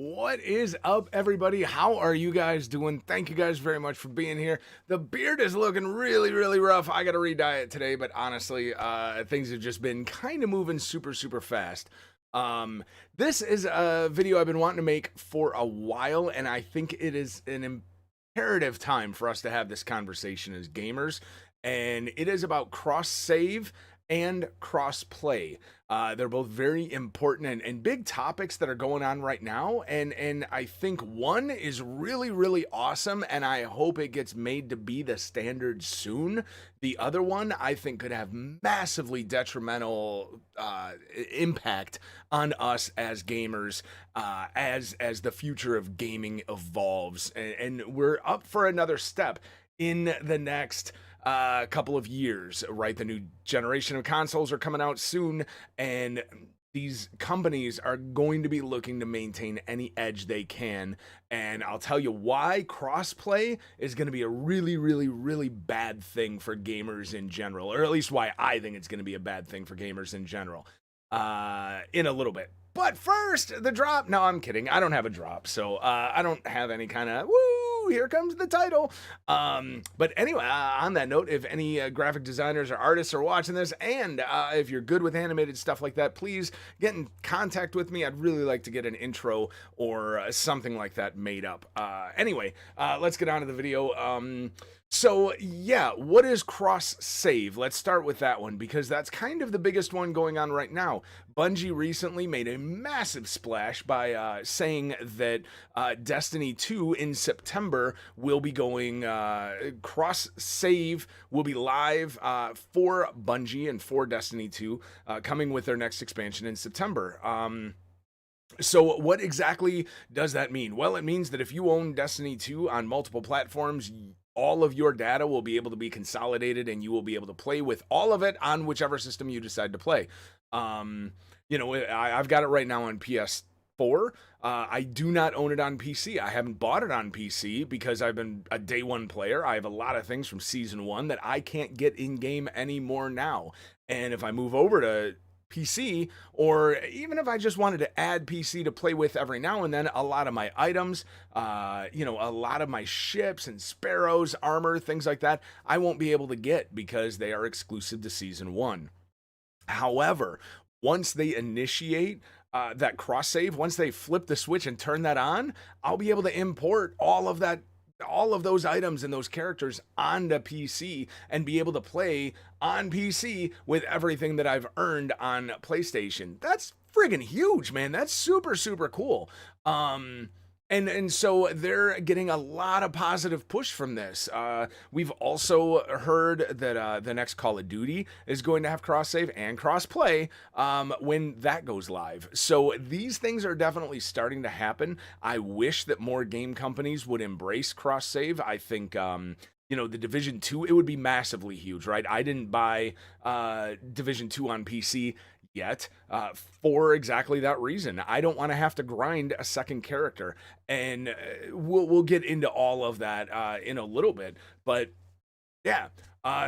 What is up, everybody? How are you guys doing? Thank you guys very much for being here. The beard is looking really rough. I got to re-dye it today, but honestly, things have just been kind of moving super fast. Um, this is a video I've been wanting to make for a while, and I think it is an imperative time for us to have this conversation as gamers, and it is about cross save and cross play. They're both very important and big topics that are going on right now, and I think one is really awesome, and I hope it gets made to be the standard soon. The other one I think could have massively detrimental impact on us as gamers, as the future of gaming evolves, and we're up for another step in the next couple of years, right? The new generation of consoles are coming out soon, and these companies are going to be looking to maintain any edge they can. And I'll tell you why crossplay is going to be a really bad thing for gamers in general, or at least why I think it's going to be a bad thing for gamers in general, in a little bit. But first, the drop. No, I'm kidding. I don't have a drop, so I don't have any kind of woo. Here comes the title. But anyway, on that note, if any graphic designers or artists are watching this, and if you're good with animated stuff like that, please get in contact with me. I'd really like to get an intro or something like that made up. Anyway, let's get on to the video. So yeah, what is cross save? Let's start with that one because that's kind of the biggest one going on right now. Bungie recently made a massive splash by saying that Destiny 2 in September will be going cross save will be live for Bungie and for Destiny 2 coming with their next expansion in September. So what exactly does that mean? Well, it means that if you own Destiny 2 on multiple platforms, all of your data will be able to be consolidated and you will be able to play with all of it on whichever system you decide to play. I've got it right now on PS4. I do not own it on PC. I haven't bought it on PC because I've been a day one player. I have a lot of things from season one that I can't get in game anymore now. And if I move over to PC, or even if I just wanted to add PC to play with every now and then, a lot of my items, a lot of my ships and sparrows, armor, things like that, I won't be able to get because they are exclusive to season one. However, once they initiate that cross save, once they flip the switch and turn that on, I'll be able to import all of those items and those characters onto PC and be able to play on PC with everything that I've earned on PlayStation. That's friggin' huge, man. That's super cool. And so they're getting a lot of positive push from this. We've also heard that the next Call of Duty is going to have cross save and cross play when that goes live. So these things are definitely starting to happen. I wish that more game companies would embrace cross save. I think the Division 2, it would be massively huge, right? I didn't buy Division 2 on PC yet for exactly that reason. I don't want to have to grind a second character, and we'll get into all of that in a little bit. But yeah,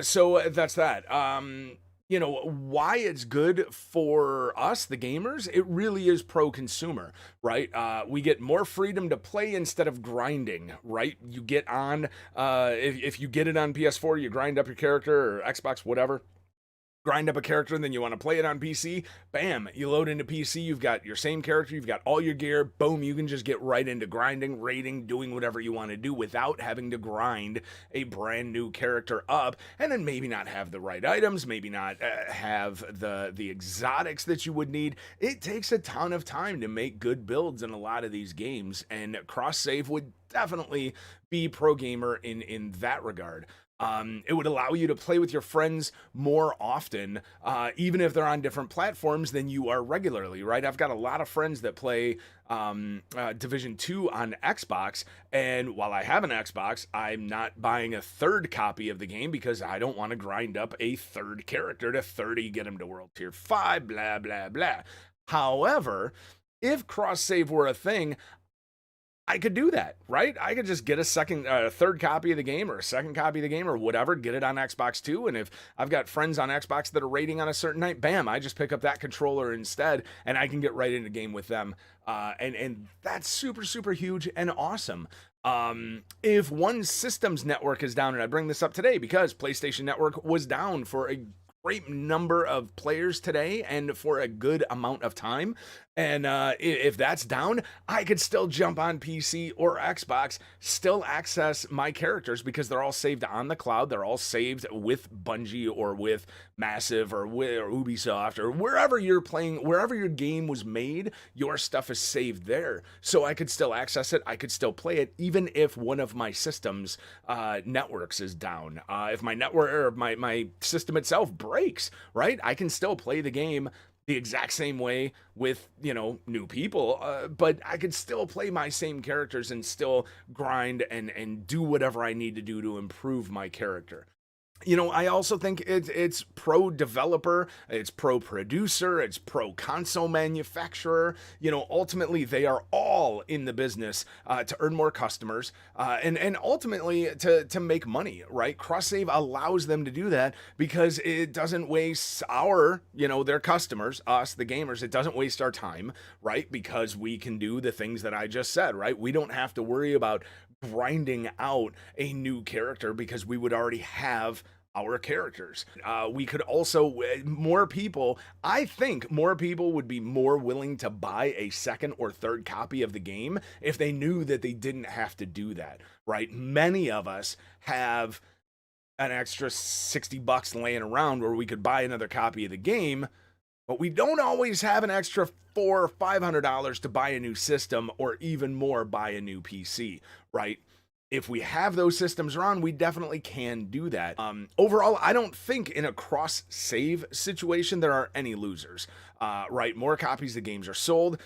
so that's that. Why it's good for us, the gamers, it really is pro-consumer, right? We get more freedom to play instead of grinding, right? You get on, if you get it on PS4, you grind up your character, or Xbox, whatever, grind up a character, and then you want to play it on PC, bam, you load into PC, you've got your same character, you've got all your gear, boom, you can just get right into grinding, raiding, doing whatever you want to do without having to grind a brand new character up, and then maybe not have the right items, maybe not have the exotics that you would need. It takes a ton of time to make good builds in a lot of these games, and cross save would definitely be pro gamer in that regard. It would allow you to play with your friends more often, even if they're on different platforms than you are regularly, right? I've got a lot of friends that play Division 2 on Xbox, and while I have an Xbox, I'm not buying a third copy of the game because I don't want to grind up a third character to 30, get him to World Tier 5, blah. However, if cross save were a thing, I could do that, right? I could just get a third copy of the game or a second copy of the game or whatever, get it on Xbox too. And if I've got friends on Xbox that are raiding on a certain night, bam, I just pick up that controller instead, and I can get right into game with them. And that's super, super huge and awesome. If one system's network is down, and I bring this up today because PlayStation Network was down for a great number of players today and for a good amount of time. And if that's down, I could still jump on PC or Xbox, still access my characters because they're all saved on the cloud. They're all saved with Bungie or with Massive or Ubisoft or wherever you're playing, wherever your game was made, your stuff is saved there. So I could still access it. I could still play it, even if one of my systems networks is down. If my network or my system itself breaks, right? I can still play the game the exact same way with, new people, but I could still play my same characters and still grind and do whatever I need to do to improve my character. I also think it's pro developer, it's pro producer, it's pro console manufacturer. Ultimately they are all in the business to earn more customers and ultimately to make money, right? Cross save allows them to do that because it doesn't waste their customers, us, the gamers. It doesn't waste our time, right? Because we can do the things that I just said, right? We don't have to worry about grinding out a new character because we would already have our characters. We could also, I think more people would be more willing to buy a second or third copy of the game if they knew that they didn't have to do that, right? Many of us have an extra $60 laying around where we could buy another copy of the game, but we don't always have an extra $400 or $500 to buy a new system or even more buy a new PC, right? If we have those systems around, we definitely can do that. Overall, I don't think in a cross save situation there are any losers, right? More copies of games are sold,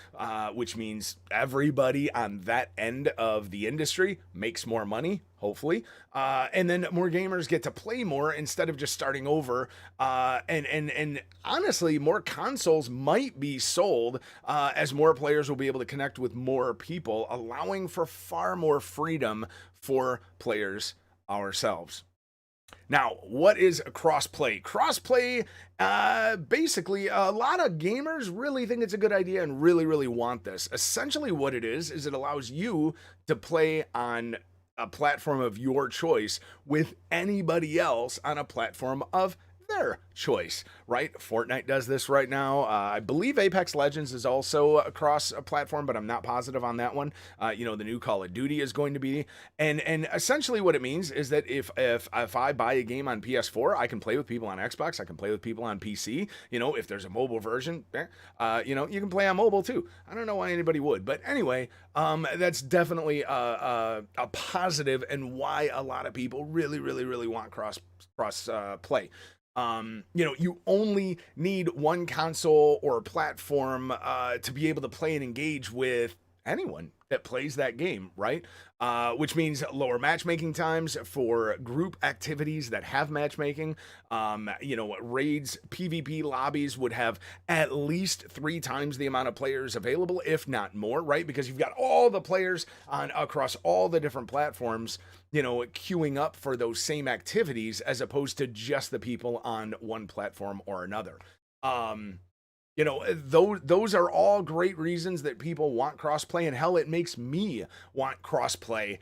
which means everybody on that end of the industry makes more money, hopefully. And then more gamers get to play more instead of just starting over. And honestly, more consoles might be sold as more players will be able to connect with more people, allowing for far more freedom for players ourselves. Now, what is crossplay? Crossplay, basically, a lot of gamers really think it's a good idea and really, really want this. Essentially, what it is it allows you to play on a platform of your choice with anybody else on a platform of their choice, right? Fortnite does this right now. I believe Apex Legends is also across a platform, but I'm not positive on that one. The new Call of Duty is going to be, and essentially what it means is that if I buy a game on PS4, I can play with people on Xbox. I can play with people on PC. If there's a mobile version, you can play on mobile too. I don't know why anybody would, but anyway, that's definitely a positive and why a lot of people really, really, really want cross play. You only need one console or platform to be able to play and engage with anyone that plays that game, right? Which means lower matchmaking times for group activities that have matchmaking. Raids, PvP lobbies would have at least 3 times the amount of players available, if not more, right? Because you've got all the players across all the different platforms, queuing up for those same activities as opposed to just the people on one platform or another. Those are all great reasons that people want crossplay, and hell, it makes me want crossplay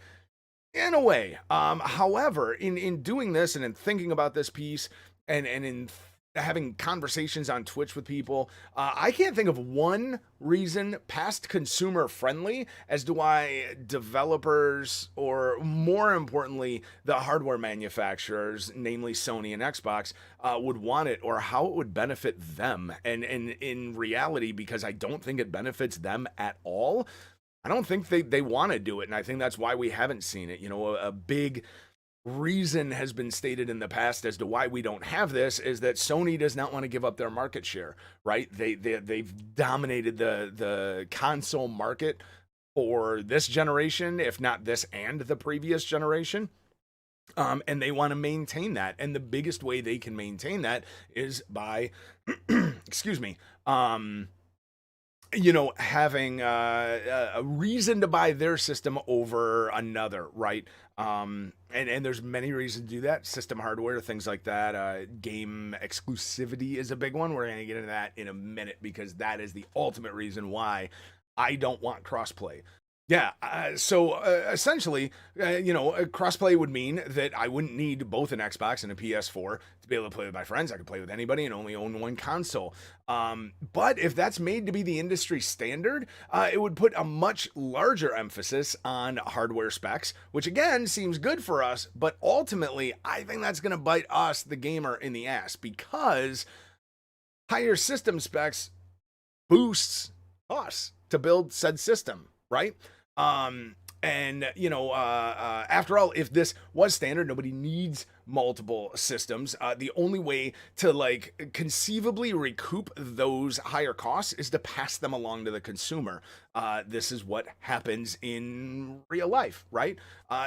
in a way. However, in doing this and in thinking about this piece and in having conversations on Twitch with people, I can't think of one reason past consumer friendly as to why developers, or more importantly, the hardware manufacturers, namely Sony and Xbox, would want it, or how it would benefit them. And in reality, because I don't think it benefits them at all, I don't think they want to do it. And I think that's why we haven't seen it. A big reason has been stated in the past as to why we don't have this is that Sony does not want to give up their market share, right? They've dominated the console market for this generation, if not this and the previous generation. And they want to maintain that. And the biggest way they can maintain that is by, excuse me, having a reason to buy their system over another, right? And there's many reasons to do that. System hardware, things like that. Game exclusivity is a big one. We're going to get into that in a minute because that is the ultimate reason why I don't want crossplay. Yeah, so essentially, crossplay would mean that I wouldn't need both an Xbox and a PS4 to be able to play with my friends. I could play with anybody and only own one console. But if that's made to be the industry standard, it would put a much larger emphasis on hardware specs, which again seems good for us, but ultimately, I think that's going to bite us, the gamer, in the ass because higher system specs boosts us to build said system, right? After all, if this was standard, nobody needs multiple systems. The only way to like conceivably recoup those higher costs is to pass them along to the consumer. This is what happens in real life, right?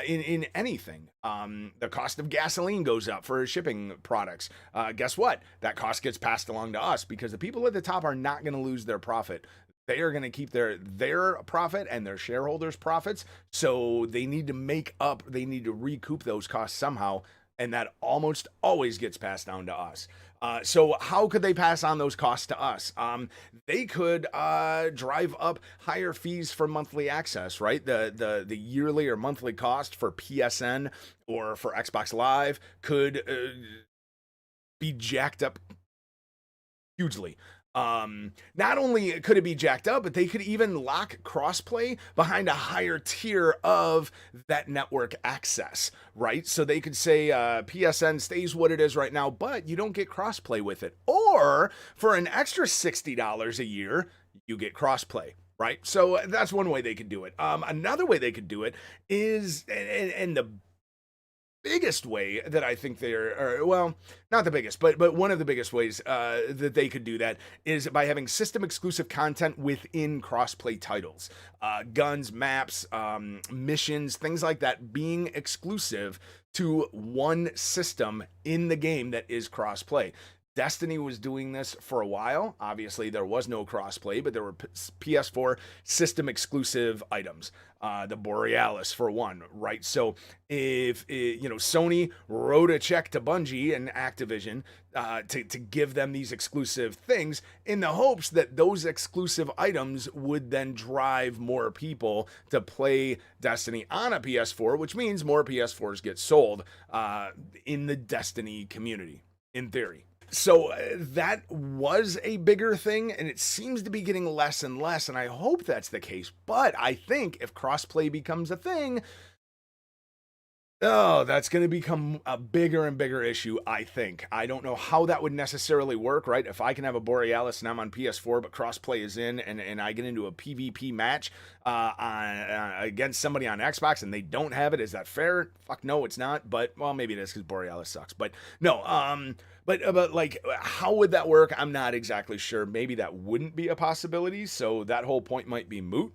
In anything, the cost of gasoline goes up for shipping products. Guess what? That cost gets passed along to us because the people at the top are not going to lose their profit. They are going to keep their profit and their shareholders' profits. So they need to recoup those costs somehow. And that almost always gets passed down to us. So how could they pass on those costs to us? They could drive up higher fees for monthly access, right? The yearly or monthly cost for PSN or for Xbox Live could be jacked up hugely. Not only could it be jacked up, but they could even lock crossplay behind a higher tier of that network access, right? So they could say PSN stays what it is right now, but you don't get crossplay with it. Or for an extra $60 a year, you get crossplay. Right. So that's one way they could do it. Another way they could do it is, and the biggest way that I think well, not the biggest, but one of the biggest ways that they could do that is by having system exclusive content within crossplay titles, guns, maps, missions, things like that being exclusive to one system in the game that is crossplay. Destiny was doing this for a while. Obviously, there was no crossplay, but there were PS4 system exclusive items. The Borealis, for one, right? So if Sony wrote a check to Bungie and Activision to give them these exclusive things in the hopes that those exclusive items would then drive more people to play Destiny on a PS4, which means more PS4s get sold in the Destiny community, in theory. So that was a bigger thing, and it seems to be getting less and less, and I hope that's the case. But I think if crossplay becomes a thing, that's going to become a bigger and bigger issue, I think. I don't know how that would necessarily work, right? If I can have a Borealis and I'm on PS4, but crossplay is in, and I get into a PvP match against somebody on Xbox and they don't have it, is that fair? Fuck no, it's not. But, well, maybe it is because Borealis sucks. But, no, but like, how would that work? I'm not exactly sure. Maybe that wouldn't be a possibility, so that whole point might be moot.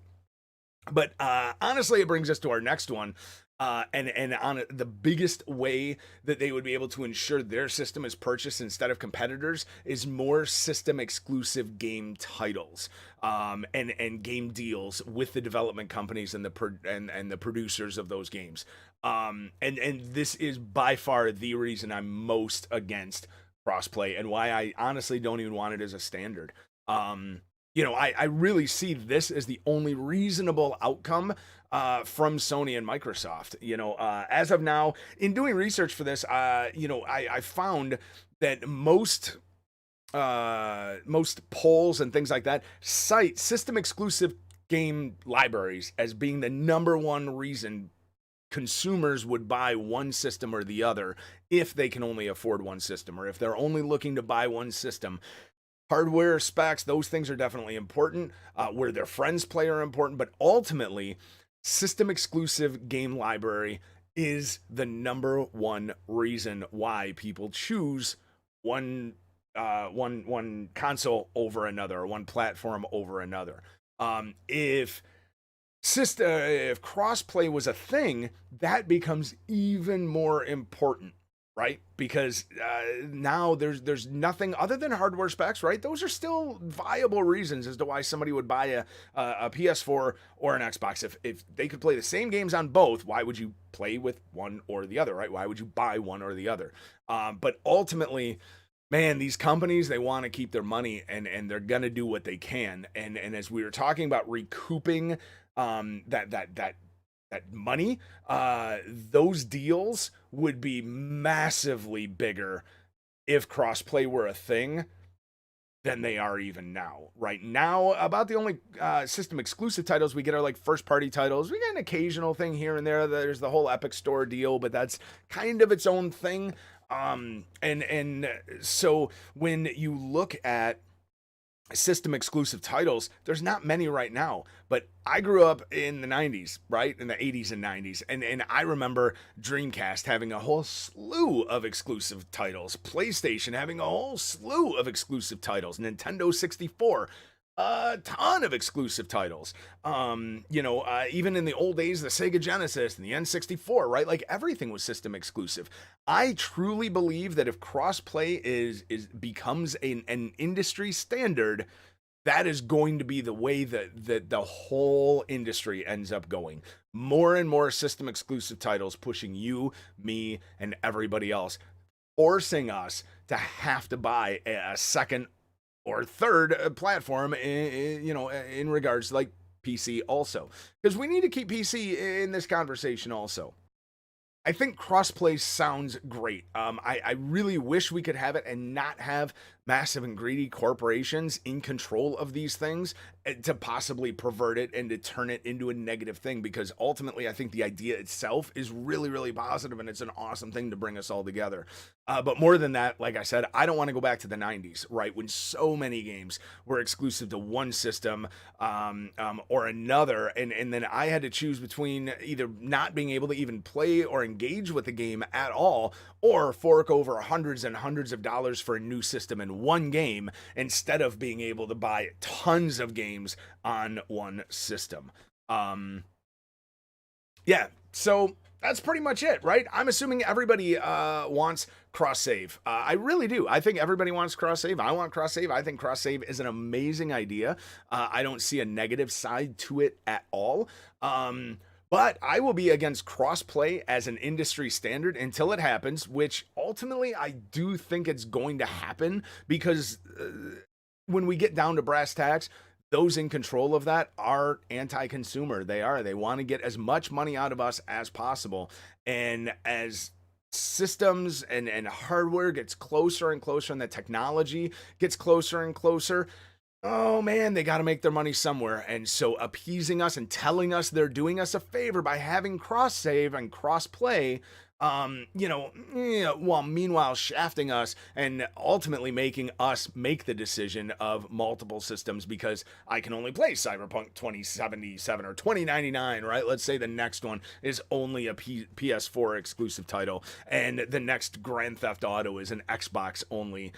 But honestly, it brings us to our next one. And on the biggest way that they would be able to ensure their system is purchased instead of competitors is more system exclusive game titles, and game deals with the development companies and the producers of those games. And this is by far the reason I'm most against crossplay and why I honestly don't even want it as a standard. I really see this as the only reasonable outcome from Sony and Microsoft. As of now, in doing research for this, I found that most polls and things like that cite system exclusive game libraries as being the number one reason consumers would buy one system or the other if they can only afford one system, or if they're only looking to buy one system. Hardware specs, those things are definitely important. Where their friends play are important, but ultimately, system exclusive game library is the number one reason why people choose one console over another, or one platform over another. If crossplay was a thing, that becomes even more important, right? Because now there's nothing other than hardware specs, right? Those are still viable reasons as to why somebody would buy a PS4 or an Xbox. If they could play the same games on both, why would you play with one or the other, right? Why would you buy one or the other? But ultimately, man, these companies, they want to keep their money, and they're gonna do what they can. And as we were talking about recouping that money, those deals would be massively bigger if crossplay were a thing than they are even now. Right now, about the only system exclusive titles we get are like first party titles. We get an occasional thing here and there. There's the whole Epic Store deal, but that's kind of its own thing. And so when you look at system exclusive titles, there's not many right now. But I grew up in the 90s, right? In the 80s and 90s. And I remember Dreamcast having a whole slew of exclusive titles, PlayStation having a whole slew of exclusive titles, Nintendo 64, a ton of exclusive titles. Even in the old days, the Sega Genesis and the N64, right? Like everything was system exclusive. I truly believe that if crossplay is becomes an industry standard, that is going to be the way that the whole industry ends up going. More and more system exclusive titles pushing you, me, and everybody else, forcing us to have to buy a second or third platform, in regards to like PC also. Because we need to keep PC in this conversation also. I think crossplay sounds great. I really wish we could have it and not have massive and greedy corporations in control of these things to possibly pervert it and to turn it into a negative thing, because ultimately I think the idea itself is really, really positive and it's an awesome thing to bring us all together. But more than that, like I said, I don't want to go back to the 90s, right? When so many games were exclusive to one system or another. And then I had to choose between either not being able to even play or engage with the game at all, or fork over hundreds and hundreds of dollars for a new system in one game instead of being able to buy tons of games on one system. Yeah, so that's pretty much it, right? I'm assuming everybody wants cross save. I really do. I think everybody wants cross save. I want cross save. I think cross save is an amazing idea. I don't see a negative side to it at all. But I will be against crossplay as an industry standard until it happens, which ultimately I do think it's going to happen, because when we get down to brass tacks, those in control of that are anti-consumer. They want to get as much money out of us as possible. And as systems and hardware gets closer and closer, and the technology gets closer and closer, oh man, they got to make their money somewhere. And so appeasing us and telling us they're doing us a favor by having cross save and cross play, while meanwhile shafting us and ultimately making us make the decision of multiple systems, because I can only play Cyberpunk 2077 or 2099, right? Let's say the next one is only a PS4 exclusive title, and the next Grand Theft Auto is an Xbox only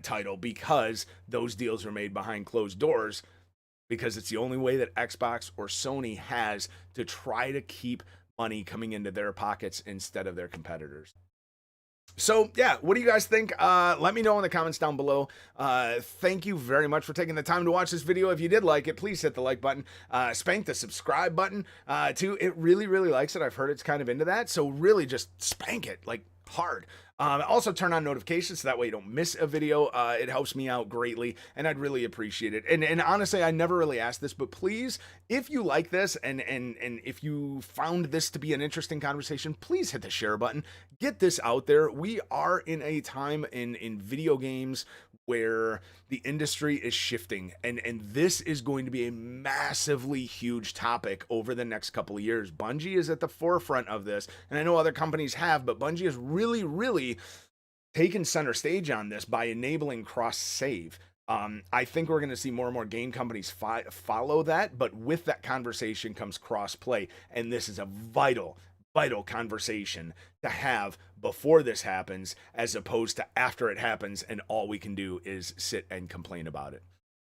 title, because those deals are made behind closed doors, because it's the only way that Xbox or Sony has to try to keep money coming into their pockets instead of their competitors. So yeah, what do you guys think? Let me know in the comments down below. Thank you very much for taking the time to watch this video. If you did like it, please hit the like button. Spank the subscribe button too. It really, really likes it. I've heard it's kind of into that. So really just spank it like hard. Also turn on notifications so that way you don't miss a video. It helps me out greatly, and I'd really appreciate it. And honestly, I never really asked this, but please, if you like this and if you found this to be an interesting conversation, please hit the share button. Get this out there. We are in a time in video games where the industry is shifting, and this is going to be a massively huge topic over the next couple of years. Bungie is at the forefront of this, and I know other companies have, but Bungie has really, really taken center stage on this by enabling cross save. I think we're going to see more and more game companies follow that, but with that conversation comes cross play, and this is a vital conversation to have before this happens, as opposed to after it happens and all we can do is sit and complain about it.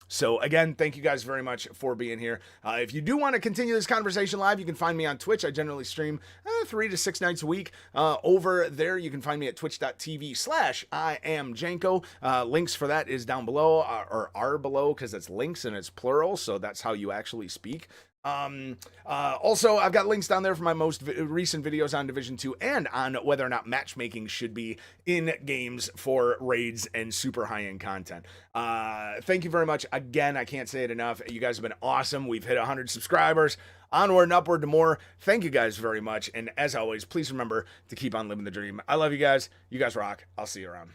So again, thank you guys very much for being here. If you do want to continue this conversation live, you can find me on Twitch. I generally stream 3 to 6 nights a week. Over there, you can find me at twitch.tv/IamJanko. Links for that is down below, or are below, because it's links and it's plural, so that's how you actually speak. Also, I've got links down there for my most recent videos on Division 2 and on whether or not matchmaking should be in games for raids and super high-end content. Thank you very much. Again, I can't say it enough. You guys have been awesome. We've hit 100 subscribers. Onward and upward to more. Thank you guys very much. And as always, please remember to keep on living the dream. I love you guys. You guys rock. I'll see you around.